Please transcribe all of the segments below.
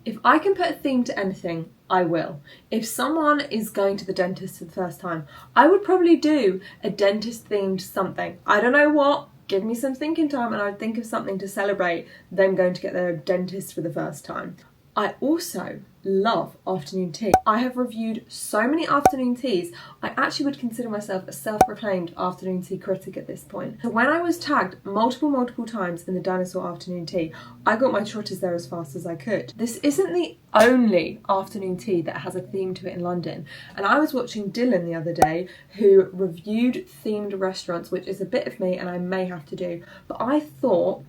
If I can put a theme to anything, I will. If someone is going to the dentist for the first time, I would probably do a dentist themed something. I don't know what, give me some thinking time and I'd think of something to celebrate them going to get their dentist for the first time. I also love afternoon tea. I have reviewed so many afternoon teas, I actually would consider myself a self-proclaimed afternoon tea critic at this point. So when I was tagged multiple times in the Dinosaur Afternoon Tea, I got my trotters there as fast as I could. This isn't the only afternoon tea that has a theme to it in London, and I was watching Dylan the other day who reviewed themed restaurants, which is a bit of me and I may have to do, but I thought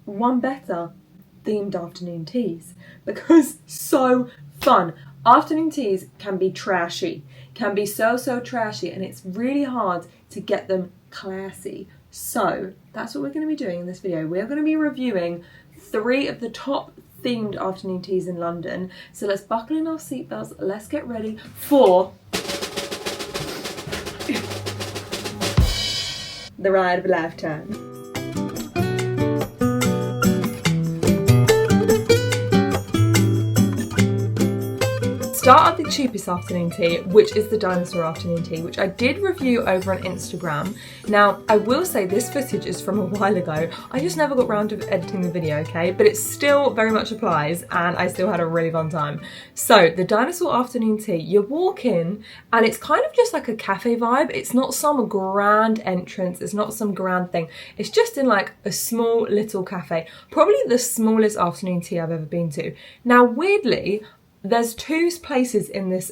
one better themed afternoon teas because so fun. Afternoon teas can be trashy, can be so trashy, and it's really hard to get them classy. So that's what we're going to be doing in this video. We're going to be reviewing 3 of the top themed afternoon teas in London. So let's buckle in our seatbelts, let's get ready for the ride of a lifetime. Start at the cheapest afternoon tea, which is the Dinosaur Afternoon Tea, which I did review over on Instagram. Now, I will say this footage is from a while ago. I just never got round to editing the video, okay? But it still very much applies and I still had a really fun time. So, the Dinosaur Afternoon Tea, you walk in and it's kind of just like a cafe vibe. It's not some grand entrance, it's not some grand thing. It's just in like a small little cafe. Probably the smallest afternoon tea I've ever been to. Now, weirdly, there's 2 places in this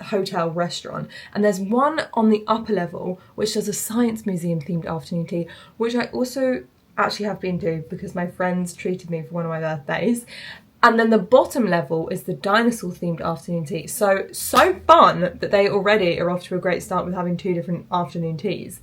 hotel restaurant, and there's one on the upper level which does a science museum themed afternoon tea, which I also actually have been to because my friends treated me for one of my birthdays. And then the bottom level is the dinosaur themed afternoon tea. So fun that they already are off to a great start with having 2 different afternoon teas.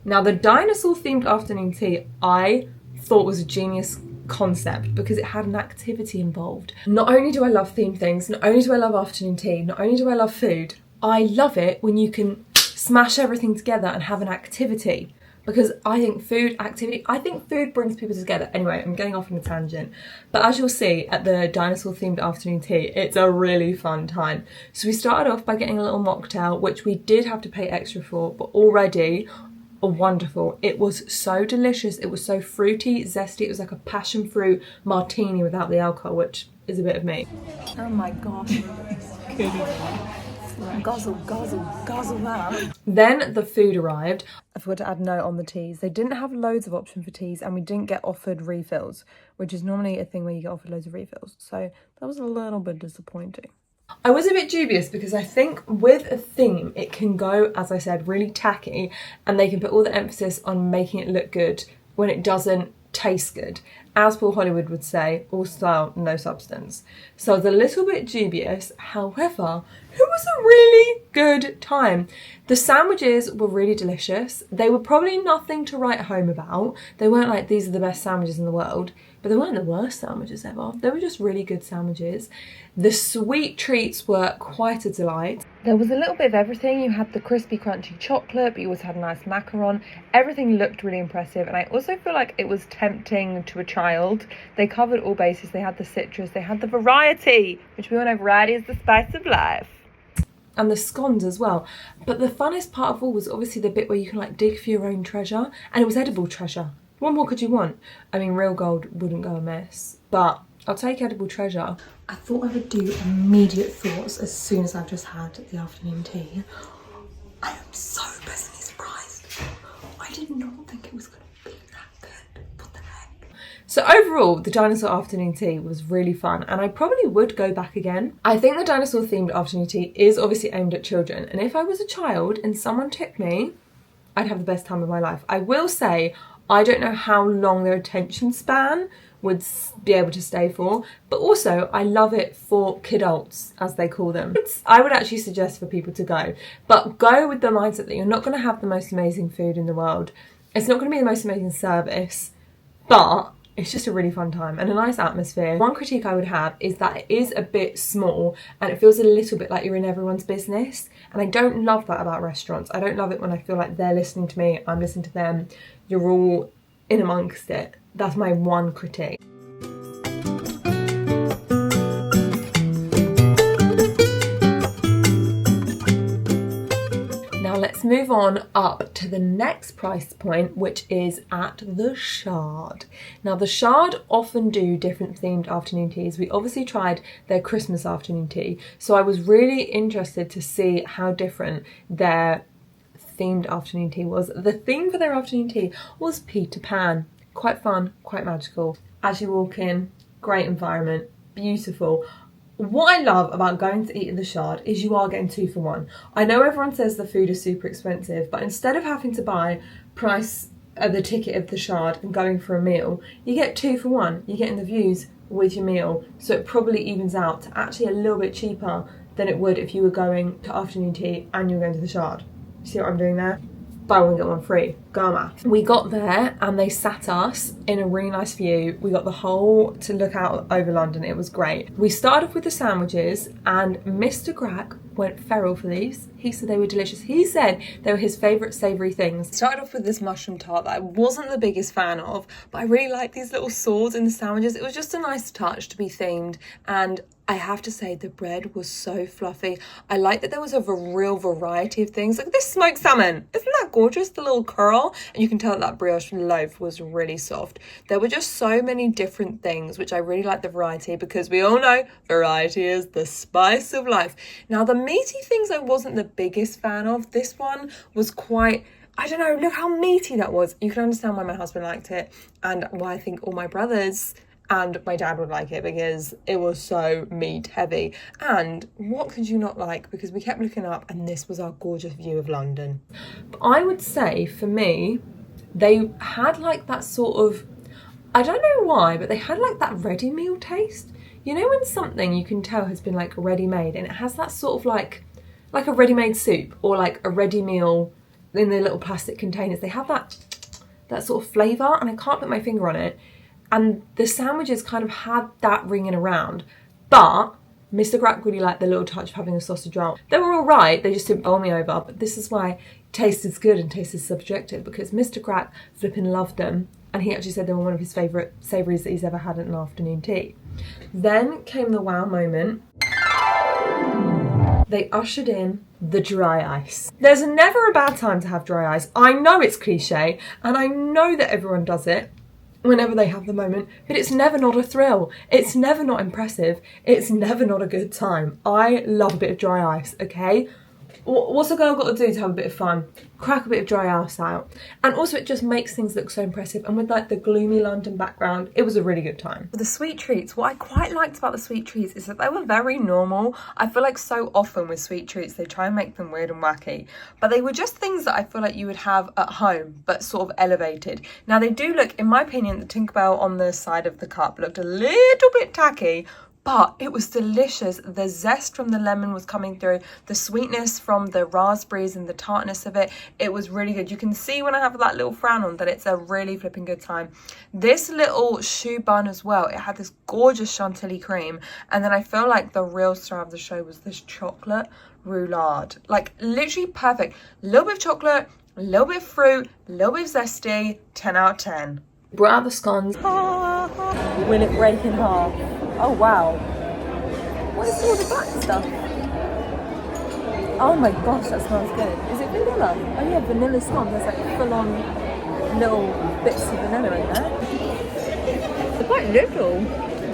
Now the dinosaur themed afternoon tea I thought was a genius concept because it had an activity involved. Not only do I love themed things, not only do I love afternoon tea, not only do I love food, I love it when you can smash everything together and have an activity. Because I think food brings people together. Anyway, I'm getting off on a tangent. But as you'll see at the dinosaur themed afternoon tea, it's a really fun time. So we started off by getting a little mocktail, which we did have to pay extra for, but already wonderful. It was so delicious. It was so fruity, zesty. It was like a passion fruit martini without the alcohol, which is a bit of me. Oh my gosh. Guzzle that. Then the food arrived. I forgot to add a note on the teas. They didn't have loads of options for teas and we didn't get offered refills, which is normally a thing where you get offered loads of refills. So that was a little bit disappointing. I was a bit dubious because I think with a theme it can go, as I said, really tacky and they can put all the emphasis on making it look good when it doesn't taste good. As Paul Hollywood would say, all style, no substance. So I was a little bit dubious, however, it was a really good time. The sandwiches were really delicious. They were probably nothing to write home about. They weren't like, these are the best sandwiches in the world, but they weren't the worst sandwiches ever. They were just really good sandwiches. The sweet treats were quite a delight. There was a little bit of everything. You had the crispy crunchy chocolate, but you also had a nice macaron. Everything looked really impressive, and I also feel like it was tempting to a child. They covered all bases. They had the citrus, they had the variety, which we all know variety is the spice of life. And the scones as well. But the funnest part of all was obviously the bit where you can like dig for your own treasure, and it was edible treasure. What more could you want? I mean, real gold wouldn't go amiss, but I'll take edible treasure. I thought I would do immediate thoughts as soon as I've just had the afternoon tea. I am so pleasantly surprised. I did not think it was going to be that good. What the heck? So overall, the Dinosaur Afternoon Tea was really fun and I probably would go back again. I think the dinosaur themed afternoon tea is obviously aimed at children, and if I was a child and someone took me, I'd have the best time of my life. I will say, I don't know how long their attention span would be able to stay for, but also I love it for kidults, as they call them. I would actually suggest for people to go, but go with the mindset that you're not going to have the most amazing food in the world. It's not going to be the most amazing service, but it's just a really fun time and a nice atmosphere. One critique I would have is that it is a bit small and it feels a little bit like you're in everyone's business, and I don't love that about restaurants. I don't love it when I feel like they're listening to me, I'm listening to them, you're all in amongst it. That's my one critique. move on up to the next price point, which is at the Shard. Now the Shard often do different themed afternoon teas. We obviously tried their Christmas afternoon tea, so I was really interested to see how different their themed afternoon tea was. The theme for their afternoon tea was Peter Pan. Quite fun, quite magical. As you walk in, great environment, beautiful. What I love about going to eat in the Shard is you are getting 2 for 1. I know everyone says the food is super expensive, but instead of having to buy the ticket of the Shard and going for a meal, you get 2 for 1. You're getting the views with your meal, so it probably evens out to actually a little bit cheaper than it would if you were going to afternoon tea and you were going to the Shard. See what I'm doing there? Buy one get one free. Go math. We got there and they sat us in a really nice view. We got the whole to look out over London. It was great. We started off with the sandwiches and Mr. Grag went feral for these. He said they were delicious. He said they were his favourite savoury things. Started off with this mushroom tart that I wasn't the biggest fan of, but I really like these little swords in the sandwiches. It was just a nice touch to be themed, and I have to say the bread was so fluffy. I like that there was a real variety of things. Like this smoked salmon. Isn't that gorgeous? The little curl. And you can tell that brioche loaf was really soft. There were just so many different things, which I really like the variety, because we all know variety is the spice of life. Now the meaty things I wasn't the biggest fan of. This one was quite, I don't know, look how meaty that was. You can understand why my husband liked it and why I think all my brothers and my dad would like it, because it was so meat heavy. And what could you not like? Because we kept looking up and this was our gorgeous view of London. But I would say for me, they had like that sort of, I don't know why, but they had like that ready meal taste. You know when something you can tell has been like ready made and it has that sort of like a ready made soup or like a ready meal in the little plastic containers. They have that sort of flavour, and I can't put my finger on it. And the sandwiches kind of had that ringing around. But Mr. Grag really liked the little touch of having a sausage roll. They were all right, they just didn't bowl me over. But this is why taste is good and taste is subjective, because Mr. Grag flipping loved them. And he actually said they were one of his favourite savouries that he's ever had at an afternoon tea. Then came the wow moment. They ushered in the dry ice. There's never a bad time to have dry ice. I know it's cliche, and I know that everyone does it whenever they have the moment, but it's never not a thrill. It's never not impressive. It's never not a good time. I love a bit of dry ice, okay? What's a girl got to do to have a bit of fun? Crack a bit of dry ice out. And also it just makes things look so impressive. And with like the gloomy London background, it was a really good time. The sweet treats, what I quite liked about the sweet treats is that they were very normal. I feel like so often with sweet treats, they try and make them weird and wacky. But they were just things that I feel like you would have at home, but sort of elevated. Now they do look, in my opinion, the Tinkerbell on the side of the cup looked a little bit tacky, but it was delicious. The zest from the lemon was coming through, the sweetness from the raspberries and the tartness of it. It was really good. You can see when I have that little frown on that it's a really flipping good time. This little choux bun as well, it had this gorgeous chantilly cream. And then I feel like the real star of the show was this chocolate roulade. Like literally perfect. A little bit of chocolate, a little bit of fruit, a little bit of zesty, 10 out of 10. Brought out the scones. Will it break in half? Oh wow. What is all the black stuff? Oh my gosh, that smells good. Is it vanilla? Oh yeah, vanilla scones. There's like full on little bits of vanilla in there. They're quite little.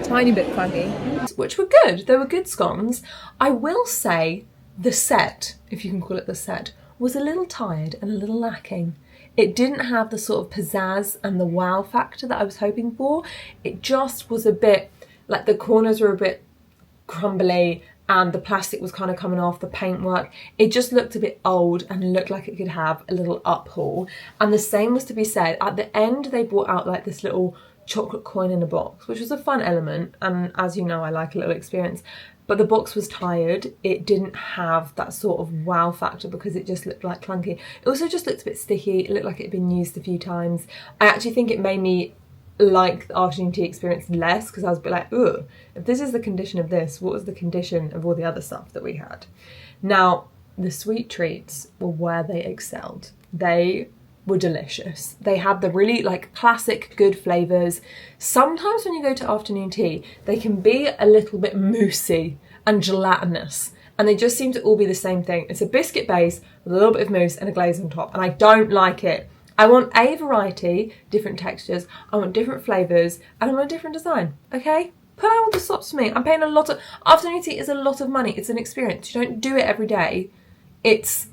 Tiny bit claggy. Which were good. They were good scones. I will say the set, if you can call it the set, was a little tired and a little lacking. It didn't have the sort of pizzazz and the wow factor that I was hoping for. It just was a bit, like the corners were a bit crumbly and the plastic was kind of coming off, the paintwork. It just looked a bit old and looked like it could have a little uphaul. And the same was to be said. At the end, they brought out like this little chocolate coin in a box, which was a fun element. And as you know, I like a little experience. But the box was tired. It didn't have that sort of wow factor because it just looked like clunky. It also just looked a bit sticky. It looked like it had been used a few times. I actually think it made me like the afternoon tea experience less, because I was a bit like, ugh, if this is the condition of this, what was the condition of all the other stuff that we had? Now, the sweet treats were where they excelled. They were delicious. They had the really like classic good flavours. Sometimes when you go to afternoon tea, they can be a little bit moussey and gelatinous. and they just seem to all be the same thing. It's a biscuit base with a little bit of mousse and a glaze on top, and I don't like it. I want a variety, different textures, I want different flavours, and I want a different design, okay? Put out all the stops for me. I'm paying a lot of... Afternoon tea is a lot of money. It's an experience. You don't do it every day. It's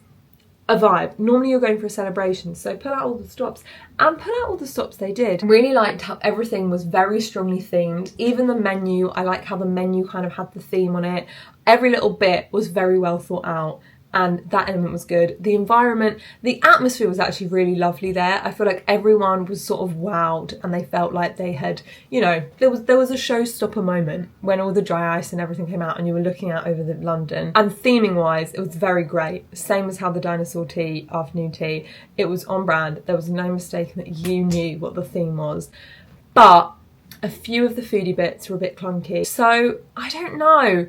a vibe. Normally you're going for a celebration, so put out all the stops. And put out all the stops they did. Really liked how everything was very strongly themed. Even the menu, I like how the menu kind of had the theme on it. Every little bit was very well thought out. And that element was good. The environment, the atmosphere was actually really lovely there. I feel like everyone was sort of wowed and they felt like they had, you know, there was a showstopper moment when all the dry ice and everything came out and you were looking out over the London. And theming wise, it was very great. Same as how the Dinosaur Tea, Afternoon Tea, it was on brand. There was no mistaking that you knew what the theme was. But a few of the foodie bits were a bit clunky. So, I don't know.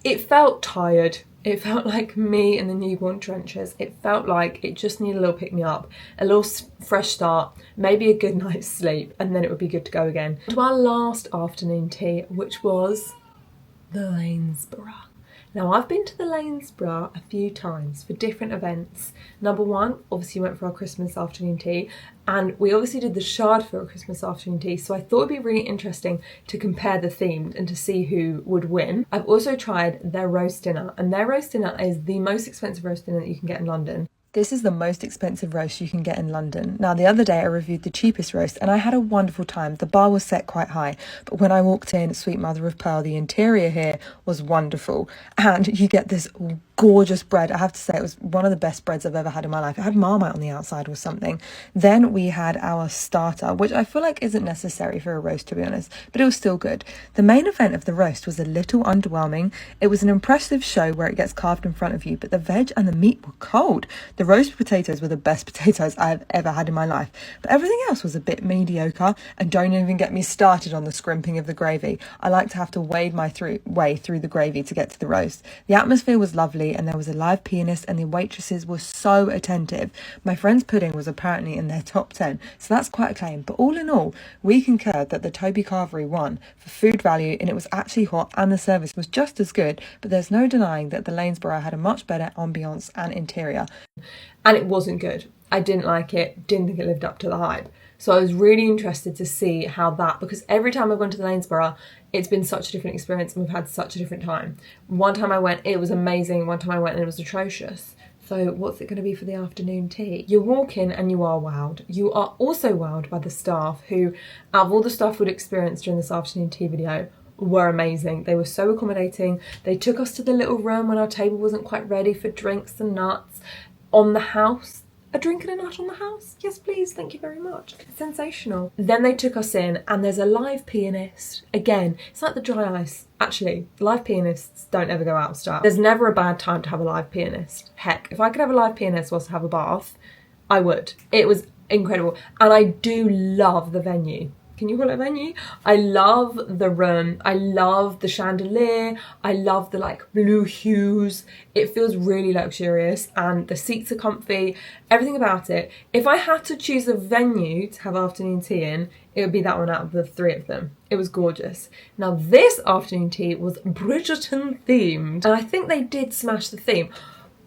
It felt tired. It felt like me in the newborn trenches. It felt like it just needed a little pick-me-up, a little fresh start, maybe a good night's sleep, and then it would be good to go again. To our last afternoon tea, which was the Lanesborough. Now, I've been to the Lanesborough a few times for different events. Number one, obviously went for our Christmas afternoon tea, and we obviously did the Shard for our Christmas afternoon tea, so I thought it'd be really interesting to compare the themes and to see who would win. I've also tried their roast dinner, and their roast dinner is the most expensive roast dinner that you can get in London. This is the most expensive roast you can get in London. Now, the other day I reviewed the cheapest roast and I had a wonderful time. The bar was set quite high, but when I walked in, sweet mother of pearl, the interior here was wonderful. And you get this gorgeous bread. I have to say it was one of the best breads I've ever had in my life. It had Marmite on the outside or something. Then we had our starter, which I feel like isn't necessary for a roast, to be honest, but it was still good. The main event of the roast was a little underwhelming. It was an impressive show where it gets carved in front of you, but the veg and the meat were cold. The roast potatoes were the best potatoes I've ever had in my life, but everything else was a bit mediocre. And don't even get me started on the scrimping of the gravy. I like to have to wade my way through the gravy to get to the roast. The atmosphere was lovely, and there was a live pianist and the waitresses were so attentive. My friend's pudding was apparently in their top 10, so that's quite a claim. But all in all, we concurred that the Toby Carvery won for food value, and it was actually hot and the service was just as good, but there's no denying that the Lanesborough had a much better ambience and interior. And it wasn't good. I didn't like it, didn't think it lived up to the hype. So I was really interested to see how that, because every time I've gone to the Lanesborough, it's been such a different experience and we've had such a different time. One time I went, it was amazing. One time I went and it was atrocious. So what's it going to be for the afternoon tea? You walk in and you are wowed. You are also wowed by the staff who, out of all the stuff we'd experienced during this afternoon tea video, were amazing. They were so accommodating. They took us to the little room when our table wasn't quite ready for drinks and nuts. On the house, a drink and a nut on the house? Yes, please, thank you very much. Sensational. Then they took us in and there's a live pianist. Again, it's like the dry ice. Actually, live pianists don't ever go out of style. There's never a bad time to have a live pianist. Heck, if I could have a live pianist whilst I have a bath, I would. It was incredible. And I do love the venue. Can you call it a venue? I love the room. I love the chandelier. I love the like blue hues. It feels really luxurious and the seats are comfy. Everything about it. If I had to choose a venue to have afternoon tea in, it would be that one out of the three of them. It was gorgeous. Now this afternoon tea was Bridgerton themed, and I think they did smash the theme.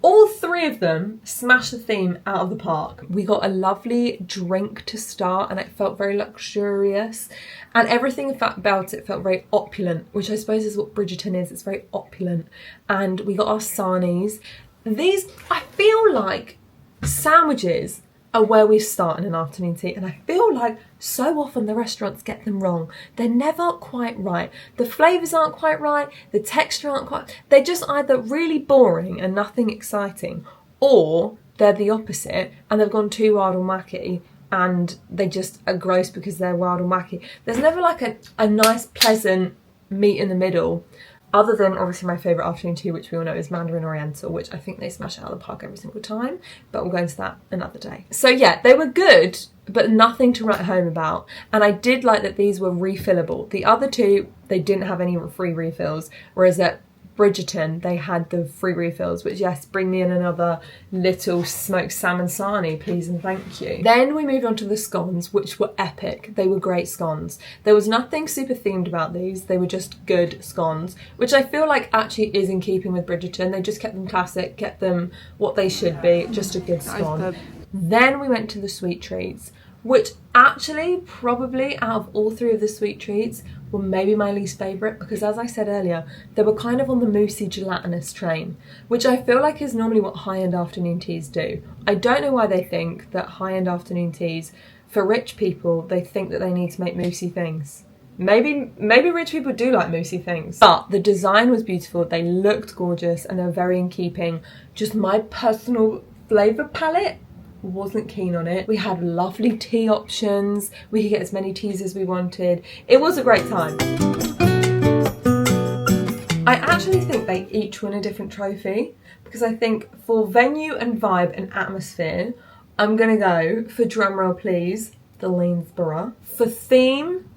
All three of them smashed the theme out of the park. We got a lovely drink to start and it felt very luxurious, and everything about it felt very opulent, which I suppose is what Bridgerton is. It's very opulent. And we got our sarnies. These, I feel like sandwiches are where we start in an afternoon tea, and I feel like so often the restaurants get them wrong. They're never quite right. The flavours aren't quite right, the texture aren't quite, they're just either really boring and nothing exciting, or they're the opposite and they've gone too wild and wacky and they just are gross because they're wild and wacky. There's never like a nice pleasant meet in the middle. Other than obviously my favourite afternoon tea, which we all know is Mandarin Oriental, which I think they smash it out of the park every single time, but we'll go into that another day. So yeah, they were good, but nothing to write home about. And I did like that these were refillable. The other two, they didn't have any free refills, whereas at Bridgerton, they had the free refills, which, yes, bring me in another little smoked salmon sarnie, please and thank you. Then we moved on to the scones, which were epic. They were great scones. There was nothing super themed about these. They were just good scones, which I feel like actually is in keeping with Bridgerton. They just kept them classic, kept them what they should be, just a good scone. Then we went to the sweet treats, which actually probably out of all three of the sweet treats were maybe my least favourite, because as I said earlier, they were kind of on the moussey gelatinous train, which I feel like is normally what high-end afternoon teas do. I don't know why they think that high-end afternoon teas, for rich people, they think that they need to make moussey things. Maybe rich people do like moussey things, but the design was beautiful, they looked gorgeous, and they were very in keeping. Just my personal flavour palette wasn't keen on it. We had lovely tea options. We could get as many teas as we wanted. It was a great time. I actually think they each win a different trophy, because I think for venue and vibe and atmosphere, I'm gonna go for, drumroll please, the Lanesborough. For theme,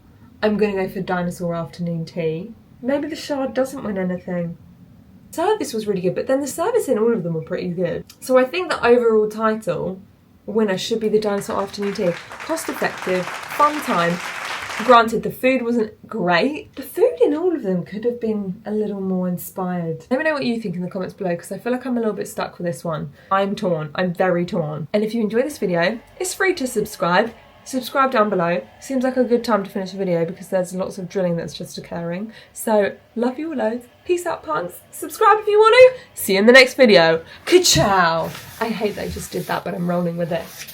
I'm gonna go for Dinosaur Afternoon Tea. Maybe the Shard doesn't win anything. Service was really good, but then the service in all of them were pretty good. So I think the overall title winner should be the Dinosaur Afternoon Tea. Cost effective, fun time. Granted, the food wasn't great. The food in all of them could have been a little more inspired. Let me know what you think in the comments below, because I feel like I'm a little bit stuck with this one. I'm torn. I'm very torn. And if you enjoyed this video, it's free to subscribe. Subscribe down below. Seems like a good time to finish a video because there's lots of drilling that's just occurring. So, love you all loads. Peace out, punks. Subscribe if you want to. See you in the next video. Ka-chow! I hate that I just did that, but I'm rolling with it.